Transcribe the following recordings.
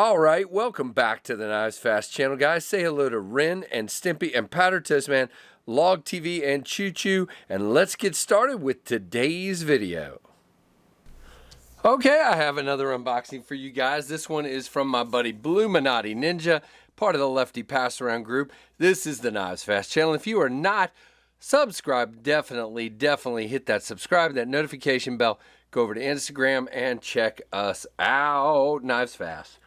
All right, welcome back to the KnivesFAST channel, guys. Say hello to Ren and Stimpy and Powder Toast Man, Log TV and Choo Choo, and let's get started with today's video. Okay, I have another unboxing for you guys. This one is from my buddy Bluminati Ninja, part of the Lefty Pass Around group. This is the KnivesFAST channel. If you are not subscribed, definitely hit that subscribe, that notification bell. Go over to Instagram and check us out. KnivesFAST.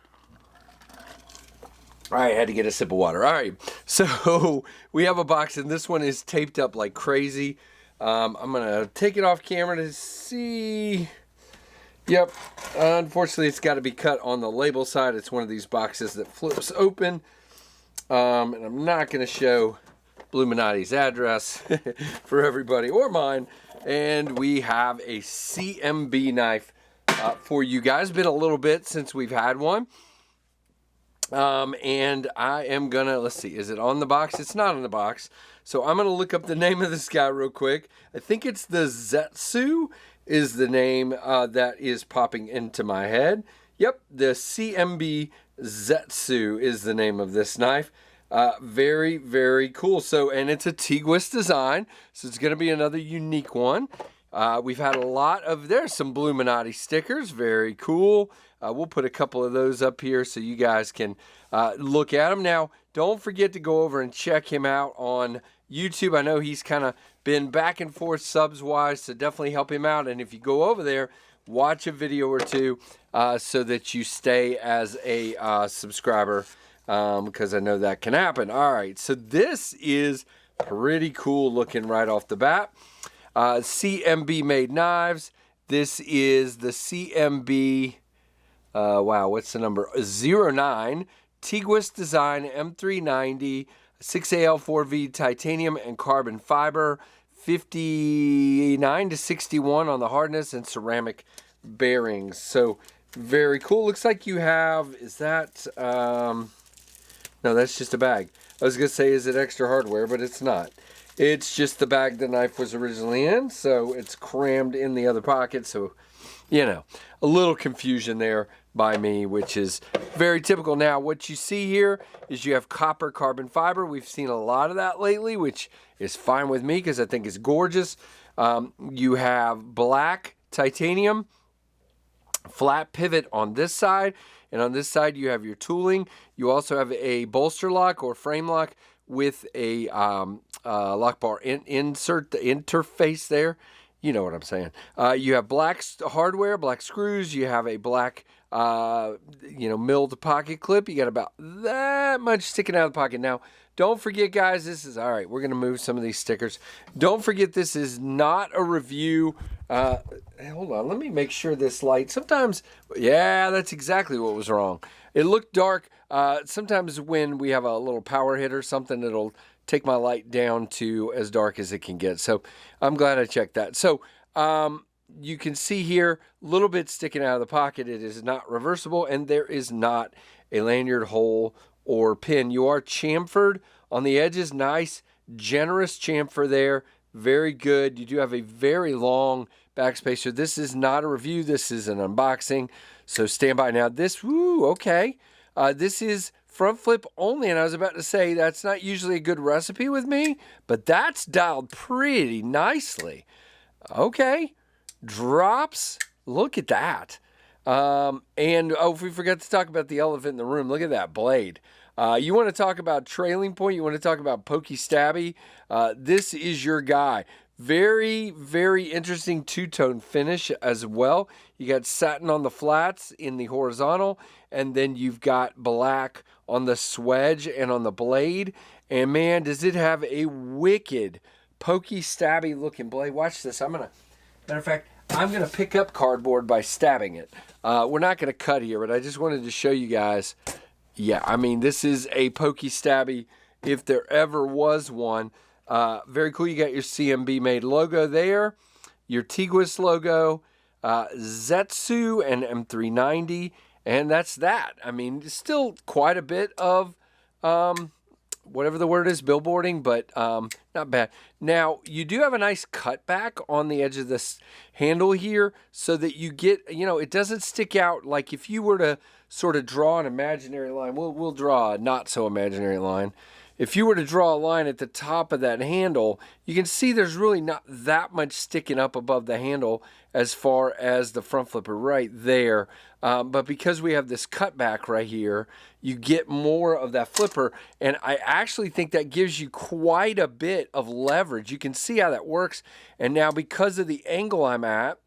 All right, I had to get a sip of water. All right, so we have a box, and this one is taped up like crazy. I'm going to take it off camera to see. Yep, unfortunately, it's got to be cut on the label side. It's one of these boxes that flips open. And I'm not going to show Bluminati's address for everybody or mine. And we have a CMB knife for you guys. Been a little bit since we've had one. And I am gonna, let's see, is it on the box? It's not on the box. So I'm gonna look up the name of this guy real quick. I think it's the Zetsu is the name that is popping into my head. Yep, the CMB Zetsu is the name of this knife. Very, very cool. So, and it's a T-Gwist design, so it's gonna be another unique one. We've had a lot of, there's some Bluminati stickers, very cool. We'll put a couple of those up here so you guys can look at them. Now, don't forget to go over and check him out on YouTube. I know he's kind of been back and forth subs-wise, so definitely help him out. And if you go over there, watch a video or two so that you stay as a subscriber, because I know that can happen. All right, so this is pretty cool looking right off the bat. CMB made knives. This is the CMB, wow, what's the number? 09 T-Gwist design M390 6AL4V titanium and carbon fiber, 59 to 61 on the hardness, and ceramic bearings. So very cool. Looks like you have, is that, no, that's just a bag. I was gonna say, is it extra hardware, but it's not. It's just the bag the knife was originally in, so it's crammed in the other pocket. So, you know, a little confusion there by me, which is very typical. Now, what you see here is you have copper carbon fiber. We've seen a lot of that lately, which is fine with me because I think it's gorgeous. You have black titanium, flat pivot on this side, and on this side you have your tooling. You also have a bolster lock or frame lock with a lock bar insert, the interface there. You know what I'm saying. You have black hardware, black screws. You have a black, milled pocket clip. You got about that much sticking out of the pocket. Now, don't forget, guys, this is, all right, we're going to move some of these stickers. Don't forget, this is not a review. Hold on, let me make sure this light, sometimes, yeah, that's exactly what was wrong. It looked dark. Sometimes when we have a little power hit or something, it'll take my light down to as dark as it can get. So I'm glad I checked that. So you can see here, a little bit sticking out of the pocket. It is not reversible, and there is not a lanyard hole or pin. You are chamfered on the edges. Nice, generous chamfer there. Very good. You do have a very long backspacer. This is not a review. This is an unboxing. So stand by. Now this, woo, okay. This is front flip only, and I was about to say that's not usually a good recipe with me, but that's dialed pretty nicely. Okay, drops, look at that. And oh, we forgot to talk about the elephant in the room. Look at that blade. You want to talk about trailing point, you want to talk about pokey stabby, this is your guy. Very, very interesting two-tone finish as well. You got satin on the flats in the horizontal, and then you've got black on the swedge and on the blade. And man, does it have a wicked pokey stabby looking blade. Watch this. Matter of fact, I'm gonna pick up cardboard by stabbing it. We're not gonna cut here, but I just wanted to show you guys. Yeah, I mean, this is a pokey stabby if there ever was one. Very cool. You got your CMB made logo there, your T-Gwist logo, Zetsu and M390, and that's that. I mean, still quite a bit of whatever the word is, billboarding, but not bad. Now, you do have a nice cutback on the edge of this handle here so that you get, you know, it doesn't stick out. Like if you were to sort of draw an imaginary line, we'll draw a not so imaginary line. If you were to draw a line at the top of that handle, you can see there's really not that much sticking up above the handle as far as the front flipper right there. But because we have this cutback right here, you get more of that flipper. And I actually think that gives you quite a bit of leverage. You can see how that works. And now because of the angle I'm at,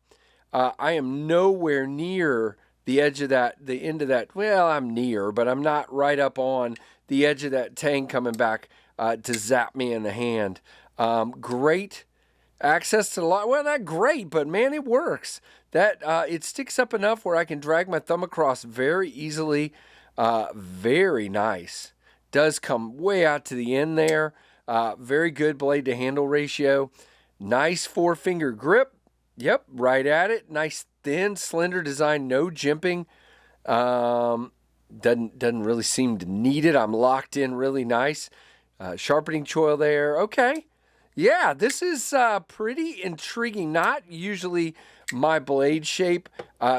I am nowhere near the edge of that, the end of that. Well, I'm near, but I'm not right up on the edge of that tang coming back to zap me in the hand. Great access to the line. Well, not great, but man, it works. That it sticks up enough where I can drag my thumb across very easily. Very nice. Does come way out to the end there. Very good blade to handle ratio. Nice 4-finger grip. Yep, right at it. Nice thin, slender design. No jimping. Doesn't really seem to need it. I'm locked in really nice. Sharpening choil there. Okay. Yeah, this is pretty intriguing. Not usually my blade shape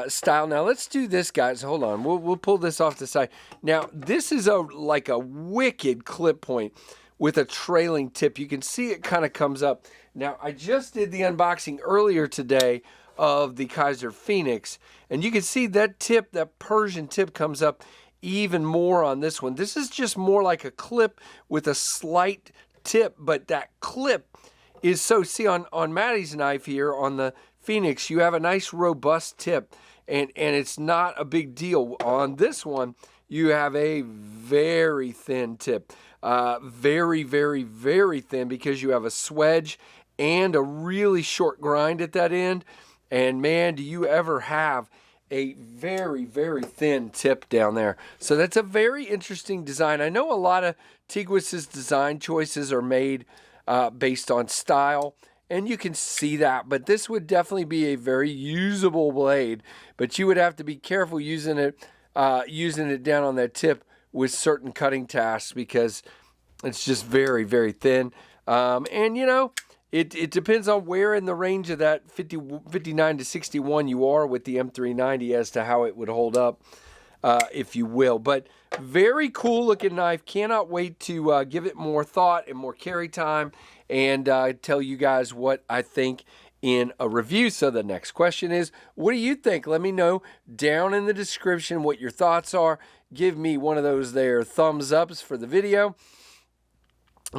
style. Now let's do this, guys. Hold on. We'll pull this off the side. Now this is like a wicked clip point with a trailing tip. You can see it kind of comes up. Now I just did the unboxing earlier today of the Kaiser Phoenix, and you can see that tip, that Persian tip, comes up even more on this one. This is just more like a clip with a slight tip, but that clip is so, see on Maddie's knife here on the Phoenix, you have a nice robust tip, and it's not a big deal. On this one, you have a very thin tip, very, very, very thin, because you have a swedge and a really short grind at that end. And man, do you ever have a very, very thin tip down there. So that's a very interesting design. I know a lot of Tiguis's design choices are made based on style, and you can see that, but this would definitely be a very usable blade, but you would have to be careful using it down on that tip with certain cutting tasks, because it's just very, very thin. And you know, it depends on where in the range of that 59 to 61 you are with the M390 as to how it would hold up, if you will. But very cool looking knife. Cannot wait to give it more thought and more carry time, and tell you guys what I think in a review. So the next question is, what do you think? Let me know down in the description what your thoughts are. Give me one of those there thumbs ups for the video.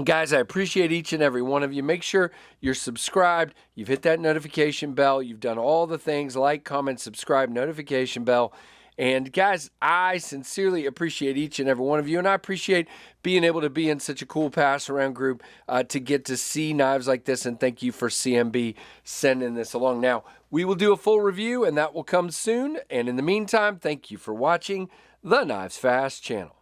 Guys, I appreciate each and every one of you. Make sure you're subscribed. You've hit that notification bell. You've done all the things, like, comment, subscribe, notification bell. And guys, I sincerely appreciate each and every one of you. And I appreciate being able to be in such a cool pass around group to get to see knives like this. And thank you for CMB sending this along. Now, we will do a full review, and that will come soon. And in the meantime, thank you for watching the KnivesFAST channel.